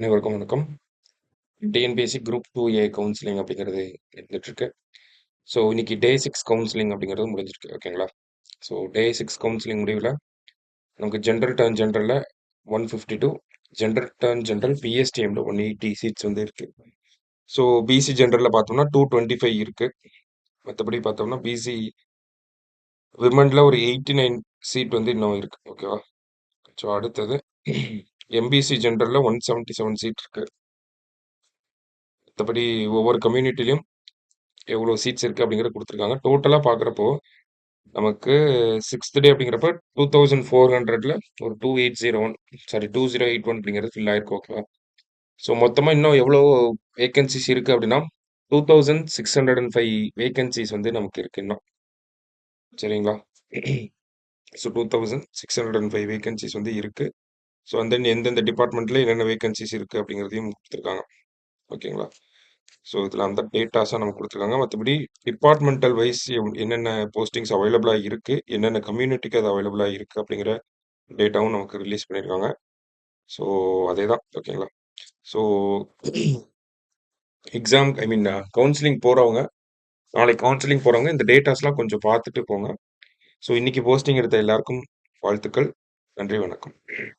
அனைவருக்கும் வணக்கம். TNPSC group 2A counselling அப்படிங்கிறது இருந்துட்டுருக்கு. ஸோ இன்னைக்கு டே 6 கவுன்சிலிங் அப்படிங்கிறது முடிஞ்சிருக்கு. ஓகேங்களா? ஸோ டே 6 கவுன்சிலிங் முடிவில் நமக்கு ஜென்ரல் டர்ன் ஜென்ரலில் 152, ஜென்ரல் டர்ன் ஜென்ரல் பிஎஸ்டிஎம்ல 180 சீட்ஸ் வந்து இருக்கு. ஸோ பிசி ஜென்ரலில் பார்த்தோம்னா 225 இருக்கு. மற்றபடி பார்த்தோம்னா பிசி விமனில் ஒரு 89 சீட் வந்து இன்னும் இருக்கு. ஓகேவா? ஸோ அடுத்தது எம்பிசி ஜென்ரலில் 177 சீட் இருக்கு. மற்றபடி ஒவ்வொரு கம்யூனிட்டிலையும் எவ்வளோ சீட்ஸ் இருக்குது அப்படிங்கிறத கொடுத்துருக்காங்க. டோட்டலாக பார்க்குறப்போ நமக்கு 6th டே அப்படிங்கிறப்ப 2400ல ஒரு 2801 சாரி 2081 அப்படிங்கிறது ஃபில் ஆயிருக்கு. ஓகேவா? ஸோ மொத்தமாக இன்னும் எவ்வளோ வேகன்சிஸ் இருக்குது அப்படின்னா 2605 வேகன்சிஸ் வந்து நமக்கு இருக்கு இன்னும். சரிங்களா? ஸோ 2605 வேகன்சிஸ் வந்து இருக்கு. ஸோ அண்ட் தென் எந்தெந்த டிபார்ட்மெண்ட்டில் என்னென்ன வேகன்சிஸ் இருக்குது அப்படிங்கிறதையும் கொடுத்துருக்காங்க. ஓகேங்களா? ஸோ இதில் அந்த டேட்டாஸாக நமக்கு கொடுத்துருக்காங்க. மற்றபடி டிபார்ட்மெண்டல் வைஸ் என்னென்ன போஸ்டிங்ஸ் அவைலபிளாக இருக்குது, என்னென்ன கம்யூனிட்டிக்கு அது அவைலபிளாக இருக்குது அப்படிங்கிற டேட்டாவும் நமக்கு ரிலீஸ் பண்ணியிருக்காங்க. ஸோ அதே தான். ஓகேங்களா? ஸோ எக்ஸாம் கவுன்சிலிங் போகிறவங்க, நாளைக்கு கவுன்சிலிங் போகிறவங்க இந்த டேட்டாஸ்லாம் கொஞ்சம் பார்த்துட்டு போங்க. ஸோ இன்னைக்கு போஸ்டிங் எடுத்த எல்லாருக்கும் வாழ்த்துக்கள். நன்றி, வணக்கம்.